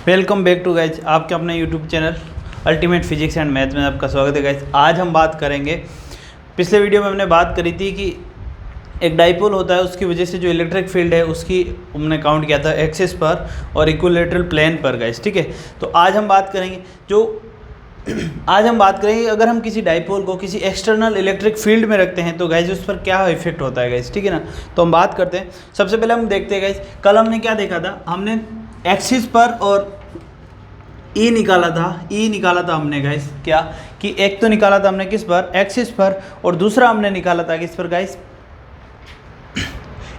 Welcome back to guys, आपके अपने YouTube channel ultimate physics and math में आपका स्वागत है गाइज। आज हम बात करेंगे, पिछले वीडियो में हमने बात करी थी कि एक डाइपोल होता है, उसकी वजह से जो इलेक्ट्रिक फील्ड है उसकी हमने काउंट किया था एक्सिस पर और इक्विलेटरल प्लेन पर गाइज। ठीक है, तो आज हम बात करेंगे अगर हम किसी डाइपोल को किसी एक्सटर्नल इलेक्ट्रिक फील्ड में रखते हैं तो गाइज उस पर क्या इफेक्ट होता है गाइज। ठीक है ना, तो हम बात करते हैं। सबसे पहले हम देखते हैं गाइज, कल हमने क्या देखा था, हमने एक्सिस पर और ई निकाला था हमने गाइस, क्या कि एक तो निकाला था हमने किस पर, एक्सिस पर, और दूसरा हमने निकाला था किस पर गाइस,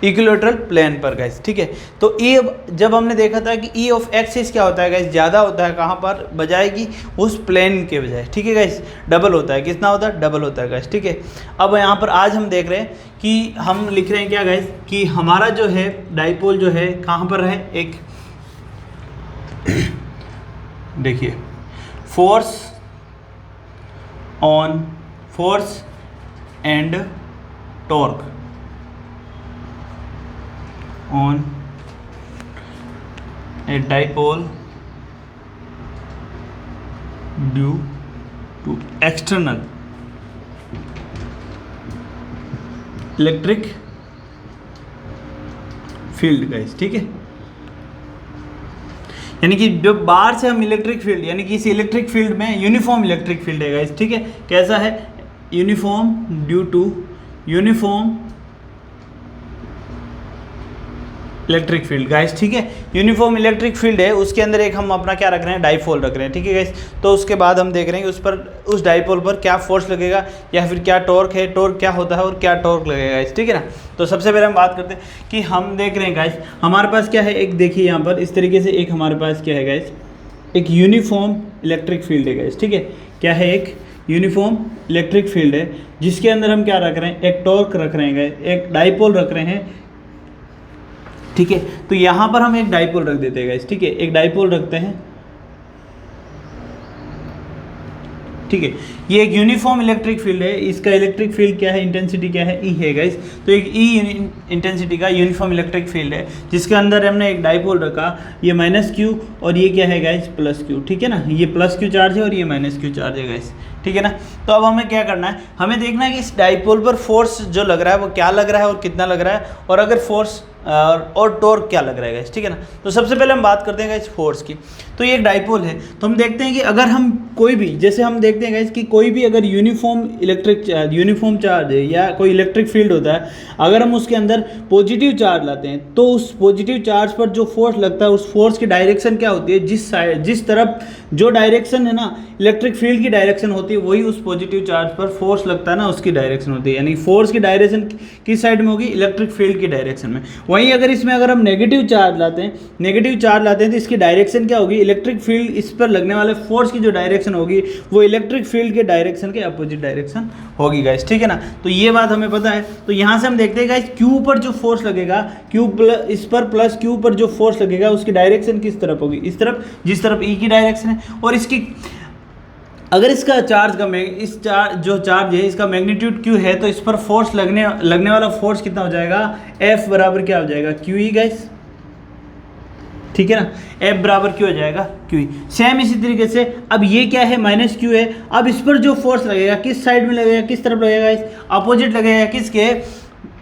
इक्विलेटरल प्लेन पर गाइस। ठीक है, तो ई जब हमने देखा था कि ई ऑफ एक्सिस क्या होता है गाइस, ज़्यादा होता है कहाँ पर, बजाय कि उस प्लेन के बजाय। ठीक है गाइस, डबल होता है, कितना होता है, डबल होता है गाइस। ठीक है, अब यहाँ पर आज हम देख रहे हैं कि हम लिख रहे हैं क्या गाइस, कि हमारा जो है डाइपोल जो है कहाँ पर है, एक देखिए force and torque on a dipole due to external electric field guys. ठीक है, यानी कि जब बाहर से हम इलेक्ट्रिक फील्ड, यानी कि इस इलेक्ट्रिक फील्ड में यूनिफॉर्म इलेक्ट्रिक फील्ड है गाइस। ठीक है, कैसा है, uniform due to uniform electric field guys. ठीक है, यूनिफॉर्म इलेक्ट्रिक फील्ड है, उसके अंदर एक हम अपना क्या रख रहे हैं, डाइपोल रख रहे हैं। ठीक है गाइस, तो उसके बाद हम देख रहे हैं कि उस पर, उस डाइपोल पर क्या फोर्स लगेगा या फिर क्या टॉर्क है, टॉर्क क्या होता है और क्या टॉर्क लगेगा गाइस। ठीक है ना, तो सबसे पहले हम बात करते हैं कि हम देख रहे हैं गाइस, हमारे पास क्या है, एक देखिए यहाँ पर इस तरीके से एक हमारे पास क्या है गाइस, एक यूनिफॉर्म इलेक्ट्रिक फील्ड है गाइस। ठीक है, क्या है, एक यूनिफॉर्म इलेक्ट्रिक फील्ड है जिसके अंदर हम क्या रख रहे हैं, एक टॉर्क रख रहे हैं गाइस, एक डाइपोल रख रहे हैं। ठीक है, तो यहाँ पर हम एक डाइपोल रख देते हैं गाइस। ठीक है, एक डाइपोल रखते हैं। ठीक है, ये एक यूनिफॉर्म इलेक्ट्रिक फील्ड है, इसका इलेक्ट्रिक फील्ड क्या है, इंटेंसिटी क्या है, ई है गाइस। तो एक ई इंटेंसिटी का यूनिफॉर्म इलेक्ट्रिक फील्ड है जिसके अंदर हमने एक डाइपोल रखा, ये माइनस क्यू और ये क्या है गाइस, प्लस क्यू। ठीक है ना, ये प्लस क्यू चार्ज है और ये माइनस क्यू चार्ज है गाइस। ठीक है ना, तो अब हमें क्या करना है, हमें देखना है कि इस डाइपोल पर फोर्स जो लग रहा है वो क्या लग रहा है और कितना लग रहा है, और अगर फोर्स और टॉर्क क्या लग रहा है गाइस। ठीक है ना, तो सबसे पहले हम बात करते हैं गाइस फोर्स की। तो ये एक डाइपोल है, तो हम देखते हैं कि अगर हम कोई भी, जैसे हम देखते हैं गाइस कि कोई भी अगर यूनिफॉर्म चार्ज है या कोई इलेक्ट्रिक फील्ड होता है, अगर हम उसके अंदर पॉजिटिव चार्ज लाते हैं तो उस पॉजिटिव चार्ज पर जो फोर्स लगता है उस फोर्स की डायरेक्शन क्या होती है, जिस तरफ जो डायरेक्शन है ना इलेक्ट्रिक फील्ड की डायरेक्शन होती है, वही उस पॉजिटिव चार्ज पर फोर्स लगता है ना उसकी डायरेक्शन होती है। यानी फोर्स की डायरेक्शन किस साइड में होगी, इलेक्ट्रिक फील्ड की डायरेक्शन में। वहीं अगर इसमें अगर हम नेगेटिव चार्ज लाते हैं तो इसकी डायरेक्शन क्या होगी, इलेक्ट्रिक फील्ड, इस पर लगने वाले फोर्स की जो डायरेक्शन होगी वो इलेक्ट्रिक फील्ड के डायरेक्शन के अपोजिट डायरेक्शन होगी गाइस। ठीक है ना, तो ये बात हमें पता है। तो यहाँ से हम देखते हैं गाइस, क्यू पर जो फोर्स लगेगा, इस पर प्लस क्यू पर जो फोर्स लगेगा उसकी डायरेक्शन किस तरफ होगी, इस तरफ, जिस तरफ ई की डायरेक्शन है। और इसकी अगर इसका चार्ज का जो चार्ज है इसका मैग्नीट्यूड क्यू है, तो इस पर फोर्स लगने वाला फोर्स कितना हो जाएगा, एफ बराबर क्या हो जाएगा, क्यू ई गाइस। ठीक है ना, एफ बराबर क्यू हो जाएगा, क्यू ई। सेम इसी तरीके से अब ये क्या है, माइनस क्यू है। अब इस पर जो फोर्स लगेगा किस साइड में लगेगा, किस तरफ लगेगा, इस अपोजिट लगेगा, किसके,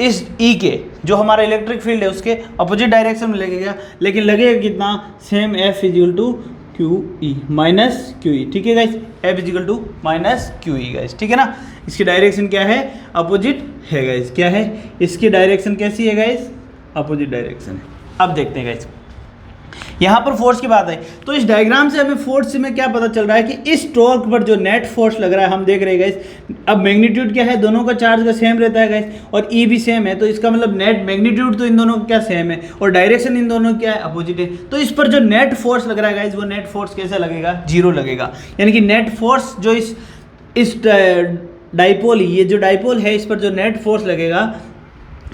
इस ई के, जो हमारा इलेक्ट्रिक फील्ड है उसके अपोजिट डायरेक्शन में लगेगा। लेकिन लगेगा कितना, same F equal to q E minus q E. ठीक है guys, F equal to minus q E guys. ठीक है ना, इसकी डायरेक्शन क्या है, अपोजिट है गाइस। क्या है, इसकी डायरेक्शन कैसी है गाइस, अपोजिट डायरेक्शन है। अब देखते हैं गाइस, यहाँ पर फोर्स की बात है, तो इस डायग्राम से हमें फोर्स में क्या पता चल रहा है कि इस टॉर्क पर जो नेट फोर्स लग रहा है, हम देख रहे हैं गाइस, अब मैग्नीट्यूड क्या है, दोनों का चार्ज का सेम रहता है गाइस, और ई भी सेम है, तो इसका मतलब नेट मैग्नीट्यूड तो इन दोनों का क्या सेम है, और डायरेक्शन इन दोनों क्या है, अपोजिट है। तो इस पर जो नेट फोर्स लग रहा है गाइस, वो नेट फोर्स कैसा लगेगा, जीरो लगेगा। यानी कि नेट फोर्स जो इस डाइपोल, ये जो डाइपोल है, इस पर जो नेट फोर्स लगेगा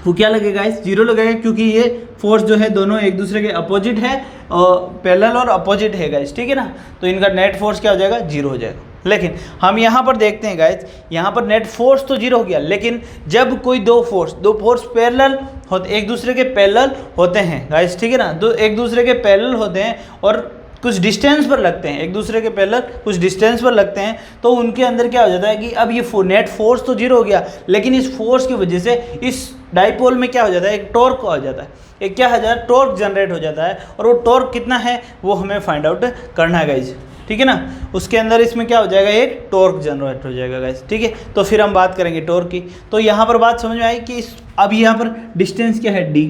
वो क्या लगेगा गाइस, जीरो लगेगा, क्योंकि ये फोर्स जो है दोनों एक दूसरे के अपोजिट है, और पैरेलल और अपोजिट है गाइस। ठीक है ना, तो इनका नेट फोर्स क्या हो जाएगा, जीरो हो जाएगा। लेकिन हम यहाँ पर देखते हैं गाइस, यहाँ पर नेट फोर्स तो जीरो हो गया, लेकिन जब कोई दो फोर्स पैरेलल होते, एक दूसरे के पैरेलल होते हैं गाइस, ठीक है ना, दो एक दूसरे के पैरेलल होते हैं और कुछ डिस्टेंस पर लगते हैं, एक दूसरे के पैरेलल कुछ डिस्टेंस पर लगते हैं, तो उनके अंदर क्या हो जाता है कि अब ये नेट फोर्स तो जीरो हो गया, लेकिन इस फोर्स की वजह से इस डाइपोल में क्या हो जाता है, एक टॉर्क हो जाता है, एक क्या हो जाता है, टॉर्क जनरेट हो जाता है, और वो टॉर्क कितना है वो हमें फाइंड आउट करना है गाइज, ठीक है ना। उसके अंदर इसमें क्या हो जाएगा, एक टॉर्क जनरेट हो जाएगा गाइज, ठीक है। तो फिर हम बात करेंगे टॉर्क की। तो यहाँ पर बात समझ में आई कि अब यहाँ पर डिस्टेंस क्या है, डी,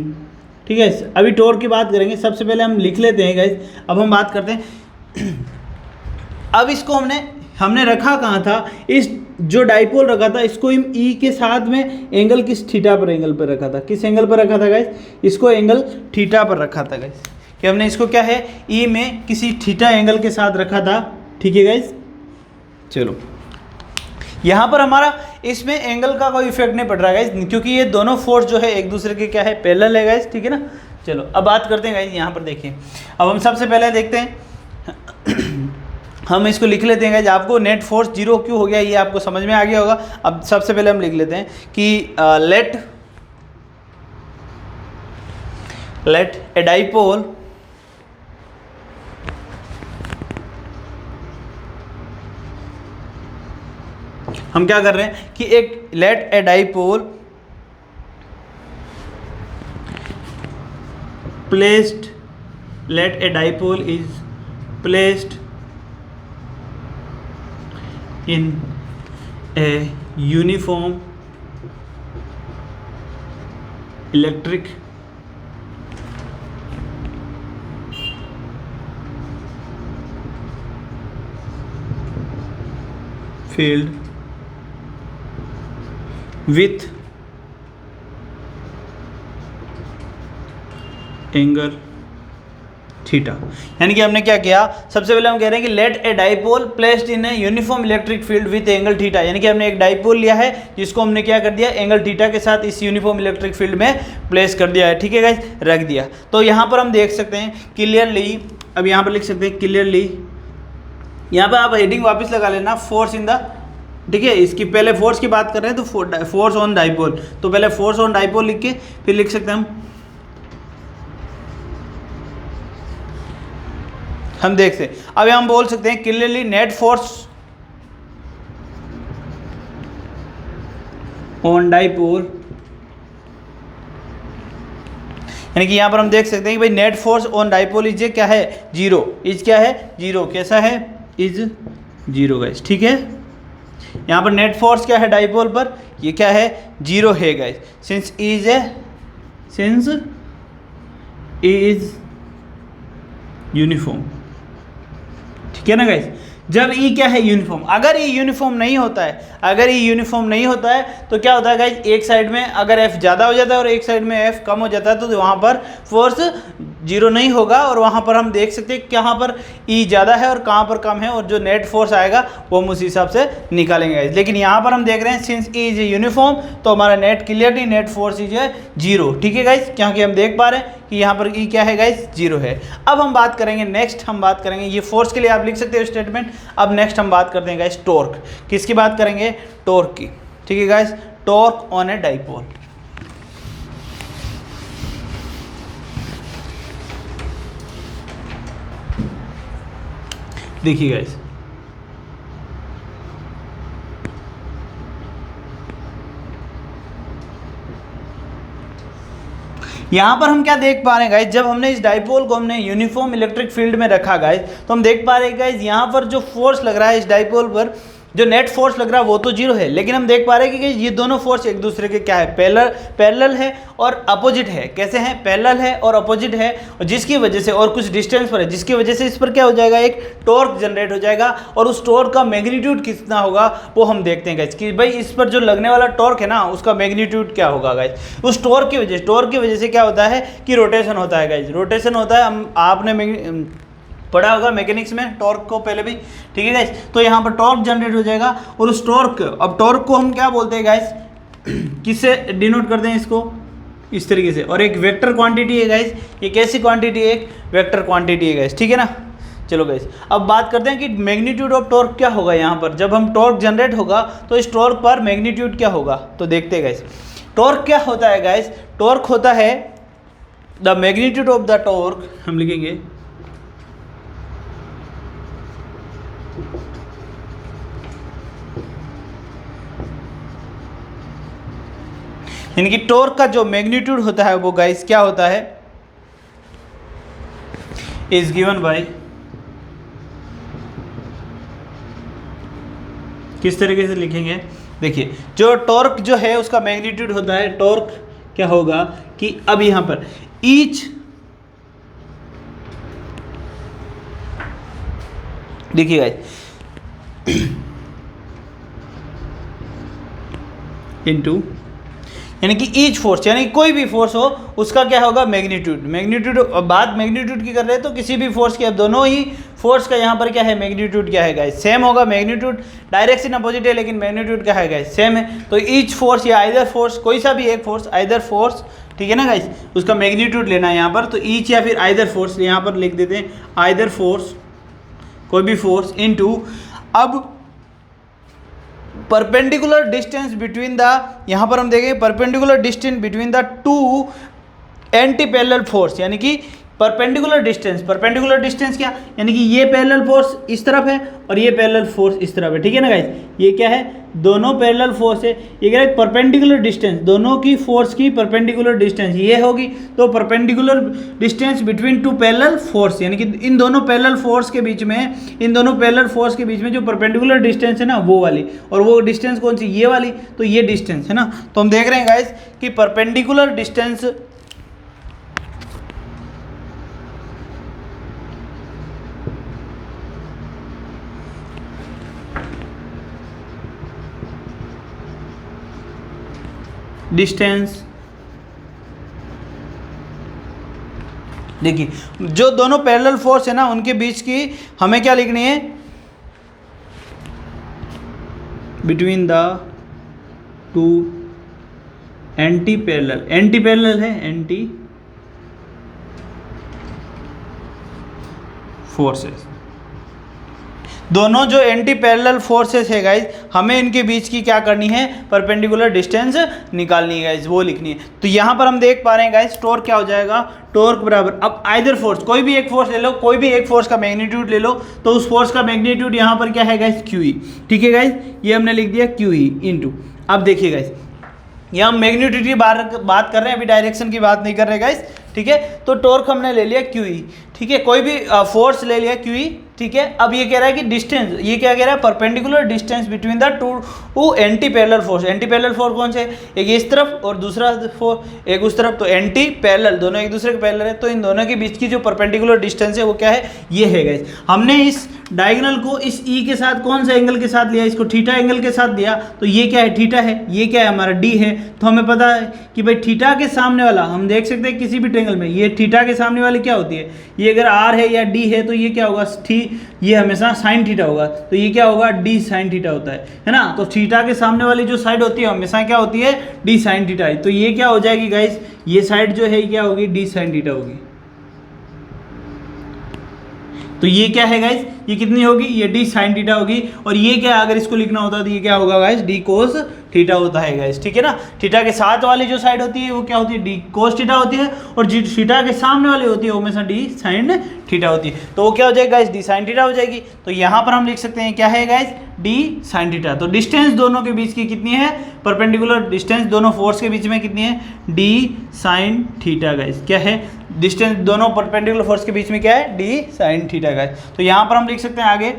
ठीक है। अभी टॉर्क की बात करेंगे, सबसे पहले हम लिख लेते हैं गाइज। अब हम बात करते हैं, अब इसको हमने रखा कहाँ था, इस जो डाइपोल रखा था इसको हम ई के साथ में एंगल किस थीटा पर एंगल पर रखा था, किस एंगल पर रखा था गाइज, इसको एंगल थीटा पर रखा था गाइज, कि हमने इसको क्या है ई में किसी थीटा एंगल के साथ रखा था, ठीक है गाइज। चलो यहाँ पर हमारा इसमें एंगल का कोई इफेक्ट नहीं पड़ रहा है गाइज, क्योंकि ये दोनों फोर्स जो है एक दूसरे के क्या है, पैरेलल है गाइज, ठीक है ना। चलो अब बात करते हैं गाइज, यहाँ पर देखिए, अब हम सबसे पहले देखते हैं, हम इसको लिख लेते हैं गाइज। आपको नेट फोर्स जीरो क्यों हो गया ये आपको समझ में आ गया होगा। अब सबसे पहले हम लिख लेते हैं कि लेट ए डाइपोल हम क्या कर रहे हैं कि एक let a dipole placed, let a dipole is placed in a uniform electric field with angle theta. यानी कि हमने क्या किया, सबसे पहले हम कह रहे हैं कि let a dipole placed in a uniform electric field with angle theta, यानी कि हमने एक डाइपोल लिया है जिसको हमने क्या कर दिया, एंगल थीटा के साथ इस यूनिफॉर्म इलेक्ट्रिक फील्ड में प्लेस कर दिया है, ठीक है गाइस, रख दिया। तो यहाँ पर हम देख सकते हैं क्लियरली, अब यहाँ पर लिख सकते हैं क्लियरली, यहाँ पर आप हेडिंग वापस लगा लेना, फोर्स इन द, ठीक है, इसकी पहले फोर्स की बात कर रहे हैं तो फोर्स ऑन डाइपोल, तो पहले फोर्स ऑन डाइपोल लिख के फिर लिख सकते हैं हम देखते हैं। अब हम बोल सकते हैं clearly net force on dipole, यानी कि यहां पर हम देख सकते हैं कि भाई net force on dipole is क्या है, जीरो, इज क्या है, जीरो, कैसा है, इज जीरो गाइस, ठीक है। यहां पर नेट फोर्स क्या है डाइपोल पर, ये क्या है, जीरो है गाइस, सिंस इज यूनिफॉर्म, ठीक है ना गाइस। जब ई क्या है, यूनिफॉर्म, अगर ये यूनिफॉर्म नहीं होता है, अगर ये यूनिफॉर्म नहीं होता है तो क्या होता है गाइस, एक साइड में अगर एफ ज़्यादा हो जाता है और एक साइड में एफ कम हो जाता है तो वहाँ पर फोर्स जीरो नहीं होगा, और वहाँ पर हम देख सकते हैं कहाँ पर ई ज़्यादा है और कहाँ पर कम है, और जो नेट फोर्स आएगा वो हम उसी हिसाब से निकालेंगे गाइस। लेकिन यहाँ पर हम देख रहे हैं सिंस ई इज यूनिफॉर्म तो हमारा net clearly net force is zero, ठीक है गाइस, क्योंकि हम देख पा रहे हैं कि यहाँ पर ई क्या है गाइस, जीरो है। अब हम बात करेंगे नेक्स्ट, हम बात करेंगे ये फोर्स के लिए आप लिख सकते हो स्टेटमेंट। अब नेक्स्ट हम बात करते हैं गाइस टॉर्क, किसकी बात करेंगे, टॉर्क की, ठीक है guys, torque on a dipole. देखिए गाइस, यहाँ पर हम क्या देख पा रहे हैं गाइस, जब हमने इस डाइपोल को हमने यूनिफॉर्म इलेक्ट्रिक फील्ड में रखा गाइस, तो हम देख पा रहे हैं गाइस यहाँ पर जो फोर्स लग रहा है इस डाइपोल पर, जो नेट फोर्स लग रहा है वो तो जीरो है, लेकिन हम देख पा रहे हैं कि ये दोनों फोर्स एक दूसरे के क्या है, पैरेलल है और अपोजिट है। कैसे हैं, पैरेलल है और अपोजिट है, और जिसकी वजह से, और कुछ डिस्टेंस पर है, जिसकी वजह से इस पर क्या हो जाएगा, एक टॉर्क जनरेट हो जाएगा, और उस टॉर्क का मैग्नीट्यूड कितना होगा वो हम देखते हैं गाइस, कि भाई इस पर जो लगने वाला टॉर्क है ना उसका मैग्नीट्यूड क्या होगा गाइस। उस टॉर्क की वजह से क्या होता है कि रोटेशन होता है गाइस, रोटेशन होता है, हम आपने पढ़ा होगा मैकेनिक्स में टॉर्क को पहले भी, ठीक है गाइस। तो यहाँ पर टॉर्क जनरेट हो जाएगा, और उस टॉर्क, अब टॉर्क को हम क्या बोलते हैं गाइस, किससे डिनोट करते हैं इसको, इस तरीके से, और एक वेक्टर क्वांटिटी है गाइस, ये कैसी क्वांटिटी है, एक वेक्टर क्वांटिटी है गाइस, ठीक है ना। चलो गाइस, अब बात करते हैं कि मैग्नीट्यूड ऑफ टॉर्क क्या होगा। यहाँ पर जब हम टॉर्क जनरेट होगा तो इस टॉर्क पर मैग्नीट्यूड क्या होगा, तो देखते हैं गाइस। टॉर्क क्या होता है गाइस, टॉर्क होता है the magnitude of the torque, हम लिखेंगे यानी कि टॉर्क का जो मैग्नीट्यूड होता है वो गाइस क्या होता है, इज गिवन बाय, किस तरीके से लिखेंगे, देखिए जो टॉर्क जो है उसका मैग्नीट्यूड होता है, टॉर्क क्या होगा कि अब यहां पर ईच, देखिए गाइस, इनटू, यानी कि ईच फोर्स, यानी कोई भी फोर्स हो उसका क्या होगा मैग्नीट्यूड, मैग्नीट्यूड, बात मैग्नीट्यूड की कर रहे हैं तो किसी भी फोर्स की, अब दोनों ही फोर्स का यहाँ पर क्या है मैग्नीट्यूड क्या है गाइस, सेम होगा, मैग्नीट्यूड डायरेक्शन अपोजिट है लेकिन मैग्नीट्यूड क्या है गाइस सेम है। तो ईच फोर्स या आइदर फोर्स, कोई सा भी एक फोर्स, आइदर फोर्स, ठीक है ना गाइस, उसका मैग्नीट्यूड लेना है यहाँ पर, तो ईच या फिर आइदर फोर्स यहाँ पर लिख देते हैं, आइदर फोर्स, कोई भी फोर्स, इनटू, अब परपेंडिकुलर डिस्टेंस बिटवीन द, यहाँ पर हम देखेंगे perpendicular distance between the two anti parallel force, यानी कि परपेंडिकुलर डिस्टेंस, परपेंडिकुलर डिस्टेंस क्या, यानी कि ये पैरेलल फोर्स इस तरफ है और ये पैरेलल फोर्स इस तरफ है, ठीक है ना गाइस, ये क्या है, दोनों पैरेलल फोर्स है, ये क्या है परपेंडिकुलर डिस्टेंस, दोनों की फोर्स की परपेंडिकुलर डिस्टेंस ये होगी, तो perpendicular distance between two parallel force, यानी कि इन दोनों पैरेलल फोर्स के बीच में, इन दोनों पैरेलल फोर्स के बीच में जो परपेंडिकुलर डिस्टेंस है ना वो वाली, और वो डिस्टेंस कौन सी, ये वाली, तो ये डिस्टेंस है ना, तो हम देख रहे हैं गाइस कि परपेंडिकुलर डिस्टेंस डिस्टेंस, देखिए जो दोनों पैरेलल फोर्स है ना उनके बीच की हमें क्या लिखनी है, between the two anti parallel, anti parallel है, एंटी फोर्सेस, दोनों जो एंटी पैरेलल फोर्सेस है गाइज, हमें इनके बीच की क्या करनी है, परपेंडिकुलर डिस्टेंस निकालनी है गाइज, वो लिखनी है। तो यहाँ पर हम देख पा रहे हैं गाइज टॉर्क क्या हो जाएगा, टॉर्क बराबर, अब आइदर फोर्स, कोई भी एक फोर्स ले लो, कोई भी एक फोर्स का मैग्नीट्यूड ले लो, तो उस फोर्स का मैग्नीट्यूड यहाँ पर क्या है गाइज, क्यू ई, ठीक है गाइज, ये हमने लिख दिया क्यू ई इनटू, अब देखिए गाइज यहाँ हम मैग्नीट्यूड की बात कर रहे हैं, अभी डायरेक्शन की बात नहीं कर रहे गाइज, ठीक है, तो टॉर्क हमने ले लिया क्यू ई, ठीक है, कोई भी फोर्स ले लिया क्यू ई, ठीक है, अब ये कह रहा है कि डिस्टेंस, ये क्या कह रहा है, perpendicular distance between the two anti parallel force, anti parallel force कौन से, एक इस तरफ और दूसरा फोर्स एक उस तरफ, तो एंटी पैरेलल, दोनों एक दूसरे के पैरेलल है, तो इन दोनों के बीच की जो परपेंडिकुलर डिस्टेंस है वो क्या है, ये है गाइस। हमने इस डायगोनल को इस ई के साथ कौन से एंगल के साथ लिया, इसको थीटा एंगल के साथ दिया, तो ये क्या है, थीटा है, ये क्या है हमारा डी है, तो हमें पता है कि भाई थीटा के सामने वाला, हम देख सकते हैं किसी भी ट्रायंगल में, ये थीटा के सामने वाली क्या होती है, ये अगर आर है या डी है तो ये क्या होगा, ये हमेशा साइन थीटा होगा, तो ये क्या होगा, डी साइन थीटा होता है ना, तो थीटा के सामने वाली जो साइड होती है हमेशा क्या होती है, डी साइन थीटा है, तो ये क्या हो जाएगी गाइस, ये साइड जो है क्या होगी, डी साइन थीटा होगी, तो ये क्या है गाइस, ये कितनी होगी, ये डी साइन थीटा होगी, और ये क्या, अगर इसको लिखना होता तो ये क्या होगा गाइस, डी कोस थीटा होता है गाइस, ठीक है ना, थीटा के साथ वाली जो साइड होती है वो क्या होती है, डी कोस थीटा होती है, और जो थीटा के सामने वाली होती है वो हमेशा डी साइन थीटा होती है, तो वो क्या हो जाएगा गाइस, डी साइन थीटा हो जाएगी, तो यहाँ पर हम लिख सकते हैं क्या है गाइस, डी साइन थीटा, तो डिस्टेंस दोनों के बीच की कितनी है, परपेंडिकुलर डिस्टेंस दोनों फोर्स के बीच में कितनी है, डी साइन थीटा गाइस, क्या है, डिस्टेंस दोनों परपेंडिकुलर फोर्स के बीच में क्या है, डी साइन थीटा गाइस, तो यहाँ पर हम लिख सकते हैं आगे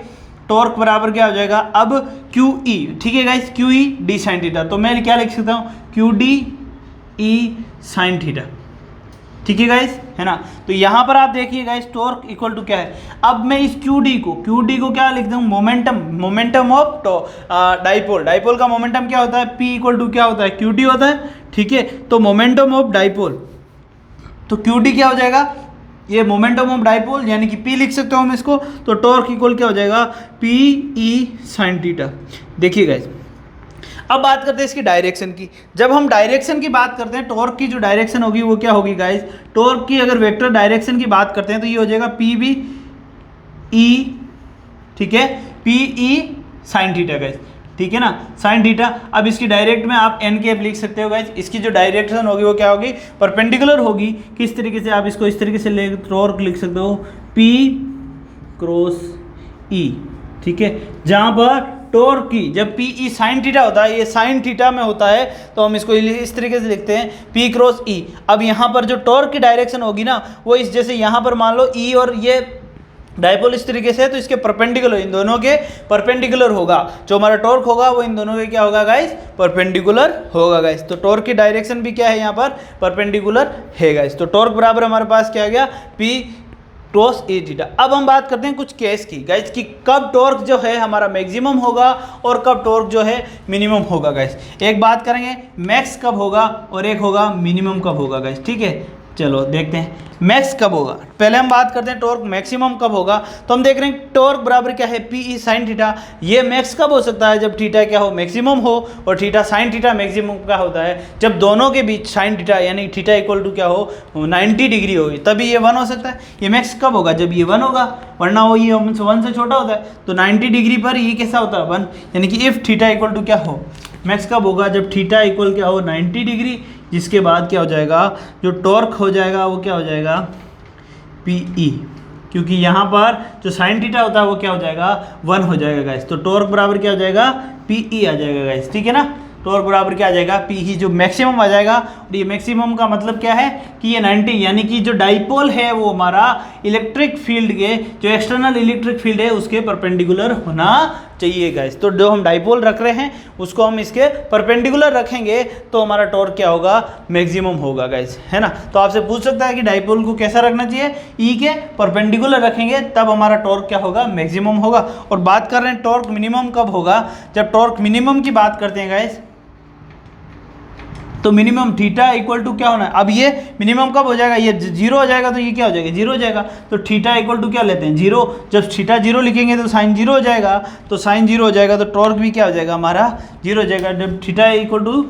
टॉर्क बराबर क्या हो जाएगा, अब क्यू ई, ठीक है guys, Q E D sine theta, तो मैं क्या लिख सकता हूँ, Q D E sine theta, ठीक है गाइस, है ना, तो यहाँ पर आप देखिए गाइस टॉर्क इक्वल टू क्या है, अब मैं इस क्यू डी को क्या लिख दूँ, मोमेंटम ऑफ डाइपोल, डाइपोल का मोमेंटम क्या होता है, पी इक्वल टू क्या होता है, क्यू डी होता है, ठीक है, तो मोमेंटम ऑफ डाइपोल, तो क्यू डी क्या हो जाएगा, ये मोमेंटम ऑफ डाइपोल, यानी कि P लिख सकते हो हम इसको, तो टॉर्क इक्वल क्या हो जाएगा, P E साइन थीटा। देखिए गाइस अब बात करते हैं इसकी डायरेक्शन की, जब हम डायरेक्शन की बात करते हैं, टॉर्क की जो डायरेक्शन होगी वो क्या होगी गाइस, टॉर्क की अगर वेक्टर डायरेक्शन की बात करते हैं तो ये हो जाएगा P B E, ठीक है, P E sine theta guys, ठीक है ना, साइन थीटा। अब इसकी डायरेक्ट में आप एन कैप लिख सकते हो गाइस, इसकी जो डायरेक्शन होगी वो क्या होगी, परपेंडिकुलर होगी, किस तरीके से आप इसको इस तरीके से ले टॉर्क लिख सकते हो, P क्रॉस E, ठीक है, जहाँ पर टॉर्क की जब पी ई साइन थीटा होता है, ये साइन थीटा में होता है, तो हम इसको इस तरीके से लिखते हैं पी क्रॉस ई। अब यहाँ पर जो टॉर्क की डायरेक्शन होगी ना, वो इस जैसे यहाँ पर मान लो ई और ये डायपोल इस तरीके से है, तो इसके परपेंडिकुलर, इन दोनों के परपेंडिकुलर होगा। जो हमारा टॉर्क होगा वो इन दोनों के क्या होगा गाइस, परपेंडिकुलर होगा गाइस। तो टॉर्क की डायरेक्शन भी क्या है यहाँ पर, परपेंडिकुलर है गाइस। तो टॉर्क बराबर हमारे पास क्या आ गया, पी क्रॉस ए थीटा। अब हम बात करते हैं कुछ केस की गाइस, कि कब टॉर्क जो है हमारा मैक्सिमम होगा और कब टॉर्क जो है मिनिमम होगा गाइस। एक बात करेंगे मैक्स कब होगा और एक होगा मिनिमम कब होगा गाइस, ठीक है। चलो देखते हैं मैक्स कब होगा। पहले हम बात करते हैं टॉर्क मैक्सिमम कब होगा। तो हम देख रहे हैं टॉर्क बराबर क्या है, पी ई साइन थीटा। ये मैक्स कब हो सकता है, जब थीटा क्या हो, मैक्सिमम हो, और थीटा साइन थीटा मैक्सिमम क्या होता है, जब दोनों के बीच साइन थीटा यानी थीटा इक्वल टू क्या हो, 90 डिग्री होगी, तभी ये 1 हो सकता है। ये मैक्स कब होगा, जब ये 1 होगा, वरना वो ये 1 से छोटा होता है। तो 90 डिग्री पर ये कैसा होता है, 1, यानी कि इफ़ थीटा इक्वल टू क्या हो, मैक्स कब होगा, जब थीटा इक्वल क्या हो, 90 डिग्री, जिसके बाद क्या हो जाएगा, जो टॉर्क हो जाएगा वो क्या हो जाएगा, पी ई, क्योंकि यहाँ पर जो साइन थीटा होता है वो क्या हो जाएगा, 1 हो जाएगा गाइस। तो टॉर्क बराबर क्या हो जाएगा, पी ई आ जाएगा गाइस, ठीक है ना। टॉर्क बराबर क्या आ जाएगा, पी ई, जो मैक्सिमम आ जाएगा। और ये मैक्सिमम का मतलब क्या है कि ये 90, यानी कि जो डाइपोल है वो हमारा इलेक्ट्रिक फील्ड के, जो एक्सटर्नल इलेक्ट्रिक फील्ड है उसके परपेंडिकुलर होना चाहिए गाइस। तो जो हम डाइपोल रख रहे हैं उसको हम इसके परपेंडिकुलर रखेंगे तो हमारा टॉर्क क्या होगा, मैक्सिमम होगा गाइस, है ना। तो आपसे पूछ सकता है कि डाइपोल को कैसा रखना चाहिए, ई के परपेंडिकुलर रखेंगे तब हमारा टॉर्क क्या होगा, मैक्सिमम होगा। और बात कर रहे हैं टॉर्क मिनिमम कब होगा, जब टॉर्क मिनिमम की बात करते हैं गाइस, तो मिनिमम थीटा इक्वल टू क्या होना है। अब ये मिनिमम कब हो जाएगा, ये 0 हो जाएगा, तो ये क्या हो जाएगा, 0 हो जाएगा। तो थीटा इक्वल टू क्या लेते हैं, 0। जब थीटा 0 लिखेंगे तो साइन 0 हो जाएगा, तो साइन 0 हो जाएगा, तो टॉर्क भी क्या हो जाएगा हमारा 0 हो जाएगा। जब थीटा इक्वल टू,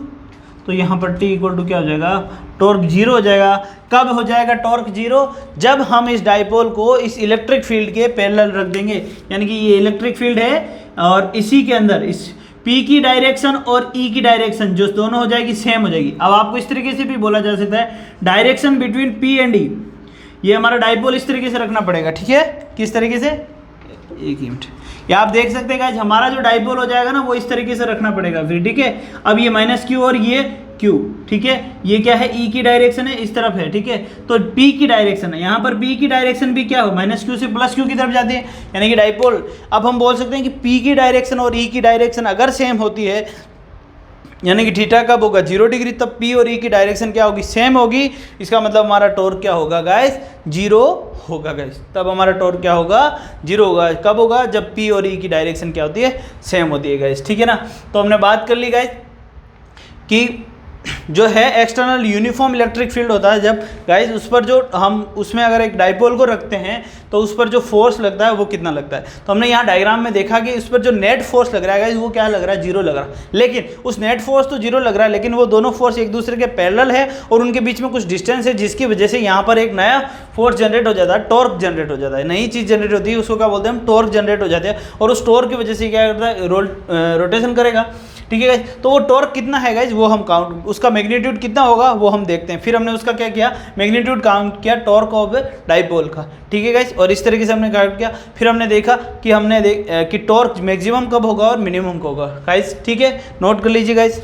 तो यहाँ पर टी इक्वल टू क्या हो जाएगा, टॉर्क 0 हो जाएगा। कब हो जाएगा टॉर्क 0, जब हम इस डाइपोल को इस इलेक्ट्रिक फील्ड के पैरेलल रख देंगे, यानी कि ये इलेक्ट्रिक फील्ड है और इसी के अंदर इस P की डायरेक्शन और E की डायरेक्शन जो दोनों हो जाएगी सेम हो जाएगी। अब आपको इस तरीके से भी बोला जा सकता है, direction between P and E, ये हमारा डाइपोल इस तरीके से रखना पड़ेगा, ठीक है। किस तरीके से, एक मिनट, ये आप देख सकते हैं गाइस, हमारा जो डाइपोल हो जाएगा ना वो इस तरीके से रखना पड़ेगा फिर, ठीक है। अब ये -q और ये q, ठीक है, ये क्या है, E की डायरेक्शन है, इस तरफ है, ठीक है। तो P की डायरेक्शन है, यहाँ पर P की डायरेक्शन भी क्या हो, -q से +q की तरफ जाती है, यानी कि डाइपोल। अब हम बोल सकते हैं कि P की डायरेक्शन और E की डायरेक्शन अगर सेम होती है, यानी कि थीटा कब होगा 0 डिग्री, तब P और E की डायरेक्शन क्या होगी, सेम होगी। इसका मतलब हमारा टॉर्क क्या होगा गाइस, 0 होगा गाइस। तब हमारा टॉर्क क्या होगा, 0 होगा। कब होगा, जब P और E की डायरेक्शन क्या होती है, सेम होती है गाइस, ठीक है ना। तो हमने बात कर ली गाइस कि जो है एक्सटर्नल यूनिफॉर्म इलेक्ट्रिक फील्ड होता है, जब गाइस उस पर जो हम उसमें अगर एक डाइपोल को रखते हैं तो उस पर जो फोर्स लगता है वो कितना लगता है। तो हमने यहाँ डायग्राम में देखा कि उस पर जो नेट फोर्स लग रहा है गाइस वो क्या लग रहा है, 0 लग रहा है। लेकिन उस नेट फोर्स तो 0 लग रहा है, लेकिन वो दोनों फोर्स एक दूसरे के पैरेलल है और उनके बीच में कुछ डिस्टेंस है, जिसकी वजह से यहाँ पर एक नया फोर्स जनरेट हो जाता है, टॉर्क जनरेट हो जाता है, नई चीज़ जनरेट होती है, उसको क्या बोलते हैं हम, टॉर्क जनरेट हो जाते हैं। और उस टॉर्क की वजह से क्या करता है, रोटेशन करेगा, ठीक है गाइस। तो वो टॉर्क कितना है गाइस, वो हम काउंट, उसका मैग्नीट्यूड कितना होगा वो हम देखते हैं। फिर हमने उसका क्या किया, मैग्नीट्यूड काउंट किया टॉर्क ऑफ डाइपोल का, ठीक है गाइस। और इस तरीके से हमने काउंट किया, फिर हमने देखा कि कि टॉर्क मैक्सिमम कब होगा और मिनिमम कब होगा गाइस, ठीक है। नोट कर लीजिए गाइस।